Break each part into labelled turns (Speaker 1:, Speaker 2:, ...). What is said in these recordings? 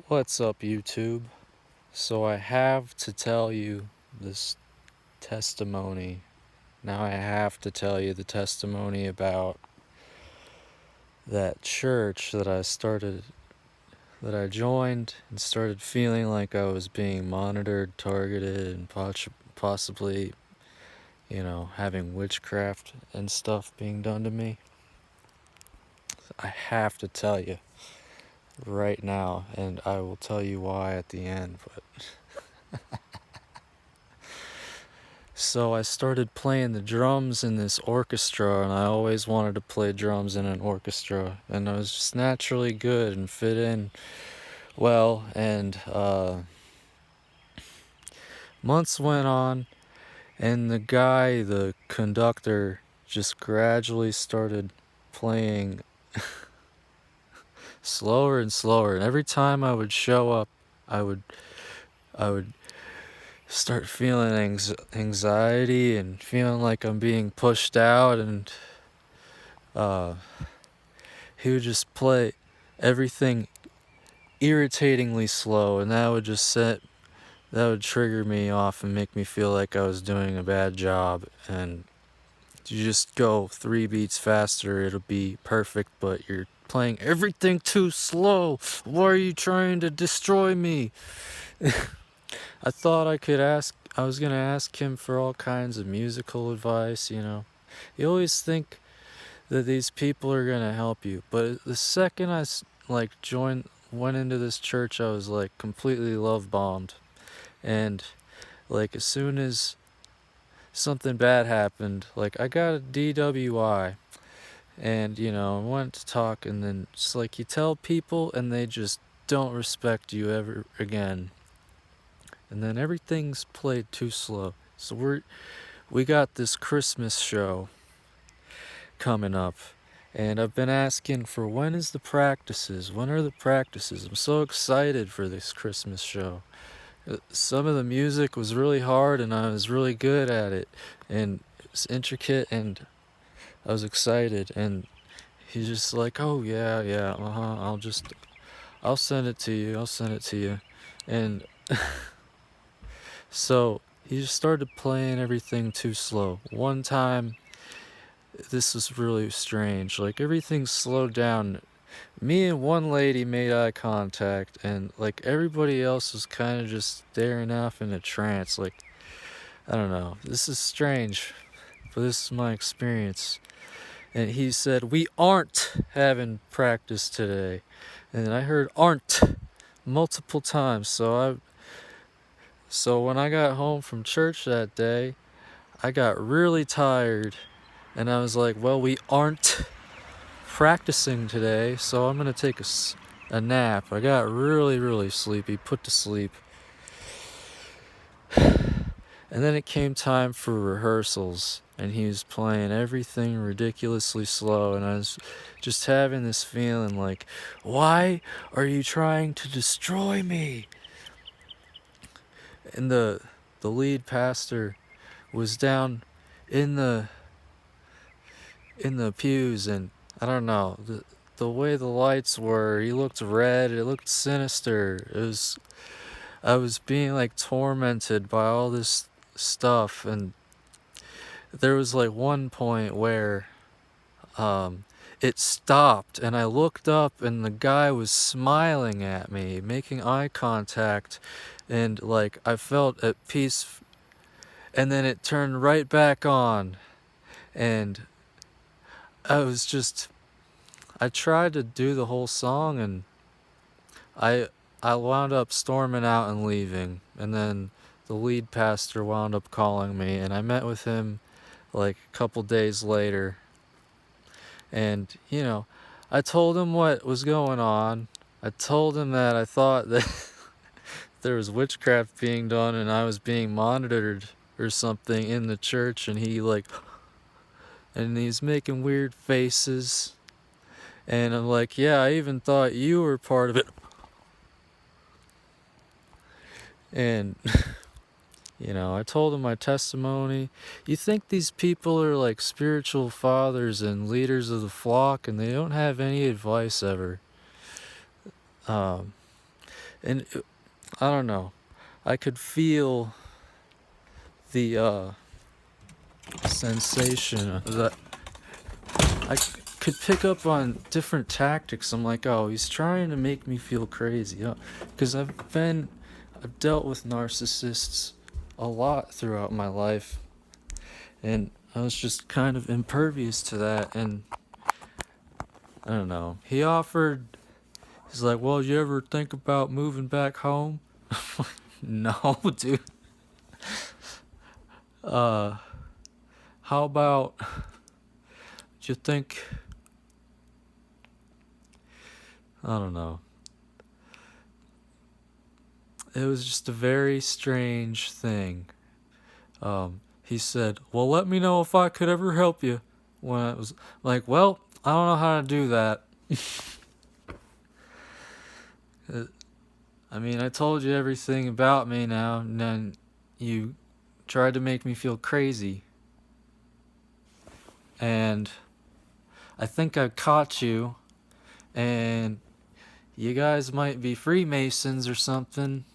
Speaker 1: What's up, YouTube? So I have to tell you this testimony. Now I have to tell you the testimony about that church that I joined and started feeling like I was being monitored, targeted, and possibly, having witchcraft and stuff being done to me. I have to tell you right now, and I will tell you why at the end, but so I started playing the drums in this orchestra, and I always wanted to play drums in an orchestra, and I was just naturally good and fit in well, and months went on, and the conductor, just gradually started playing slower and slower, and every time I would show up, I would start feeling anxiety and feeling like I'm being pushed out, and he would just play everything irritatingly slow, and that would trigger me off and make me feel like I was doing a bad job. And you just go 3 beats faster, it'll be perfect, but you're playing everything too slow. Why are you trying to destroy me? I thought I was gonna ask him for all kinds of musical advice. You always think that these people are gonna help you, but the second I went into this church, I was like completely love bombed, and like as soon as something bad happened, like I got a DWI, and I went to talk, and then it's like you tell people and they just don't respect you ever again, and then everything's played too slow. So we got this Christmas show coming up, and I've been asking for when are the practices? I'm so excited for this Christmas show. Some of the music was really hard, and I was really good at it, and it was intricate, and I was excited. And he's just like, oh yeah, I'll send it to you. And so he just started playing everything too slow. One time, this was really strange. Like, everything slowed down. Me and one lady made eye contact, and like everybody else was kind of just staring off in a trance. Like, I don't know, this is strange, but this is my experience. And he said, "We aren't having practice today," and I heard "aren't" multiple times. So when I got home from church that day, I got really tired, and I was like, "Well, we aren't practicing today, so I'm gonna take a nap." I got really sleepy, put to sleep. And then it came time for rehearsals, and he was playing everything ridiculously slow, and I was just having this feeling like, why are you trying to destroy me? And the lead pastor was down in the pews, and I don't know, the way the lights were, he looked red, it looked sinister. I was being like tormented by all this stuff, and there was like one point where it stopped, and I looked up, and the guy was smiling at me, making eye contact, and like I felt at peace, and then it turned right back on, and I tried to do the whole song, and I wound up storming out and leaving, and then the lead pastor wound up calling me, and I met with him like a couple days later, and I told him what was going on. I told him that I thought that there was witchcraft being done and I was being monitored or something in the church, and he's making weird faces, and I'm like, yeah, I even thought you were part of it. And I told him my testimony. You think these people are like spiritual fathers and leaders of the flock, and they don't have any advice ever. And I don't know, I could feel the sensation that I could pick up on different tactics. I'm like, oh, he's trying to make me feel crazy. Because I've dealt with narcissists a lot throughout my life, and I was just kind of impervious to that. And I don't know. He's like, well, you ever think about moving back home? No, dude. How about, do you think, I don't know. It was just a very strange thing. He said, well, let me know if I could ever help you. When I was like, well, I don't know how to do that. I mean, I told you everything about me now, and then you tried to make me feel crazy. And I think I caught you, and you guys might be Freemasons or something,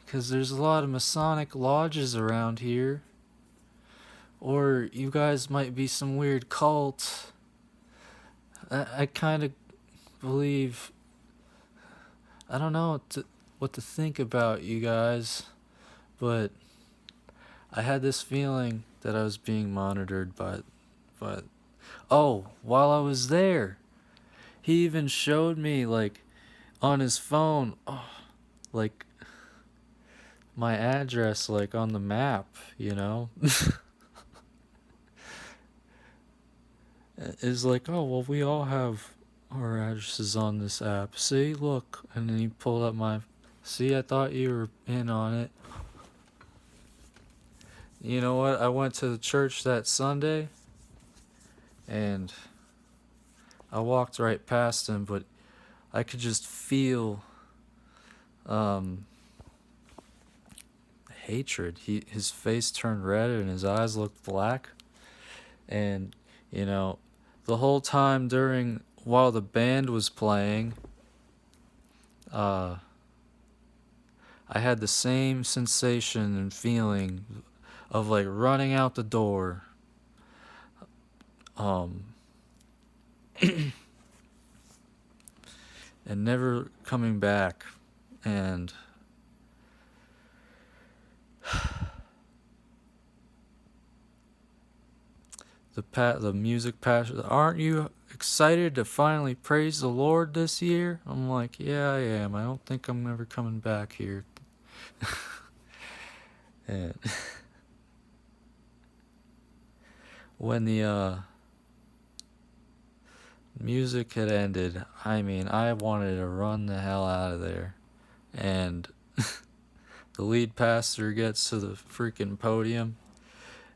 Speaker 1: because there's a lot of Masonic lodges around here. Or you guys might be some weird cult. I kind of believe, I don't know what to think about you guys, but I had this feeling that I was being monitored by oh, while I was there, he even showed me, like, on his phone, like, my address, like, on the map, you know? It's like, oh, well, we all have our addresses on this app. See, look. And then he pulled up see, I thought you were in on it. You know what? I went to the church that Sunday, and I walked right past him, but I could just feel hatred. His face turned red and his eyes looked black. And, you know, the whole time while the band was playing, I had the same sensation and feeling of, like, running out the door. And never coming back. And the music passion. Aren't you excited to finally praise the Lord this year? I'm like, yeah, I am. I don't think I'm ever coming back here. And when the music had ended, I mean, I wanted to run the hell out of there. And the lead pastor gets to the freaking podium,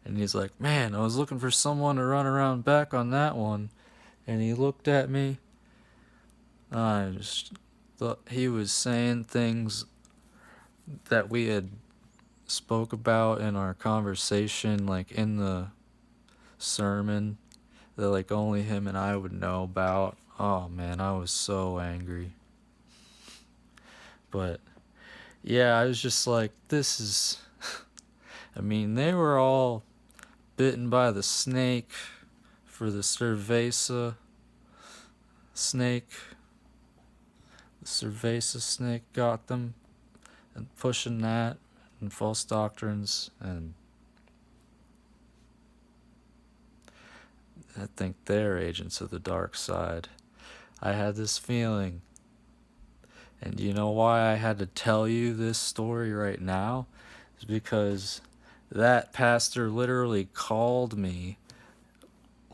Speaker 1: and he's like, man, I was looking for someone to run around back on that one. And he looked at me. I just thought he was saying things that we had spoke about in our conversation, like in the sermon, that, like, only him and I would know about. Oh man, I was so angry. But yeah, I was just like, this is I mean, they were all bitten by the snake for the cerveza snake. The cerveza snake got them, and pushing that and false doctrines, and I think they're agents of the dark side. I had this feeling. And you know why I had to tell you this story right now? It's because that pastor literally called me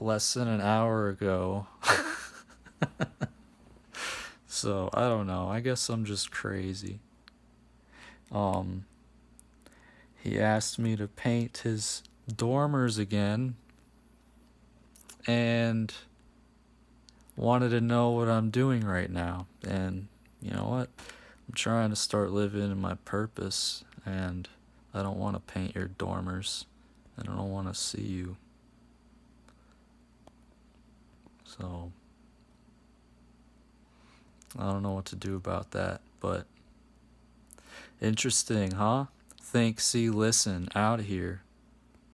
Speaker 1: less than an hour ago. So, I don't know. I guess I'm just crazy. He asked me to paint his dormers again, and wanted to know what I'm doing right now. And you know what? I'm trying to start living in my purpose, and I don't want to paint your dormers, and I don't want to see you. So, I don't know what to do about that, but Interesting, huh? Think, see, listen, out here.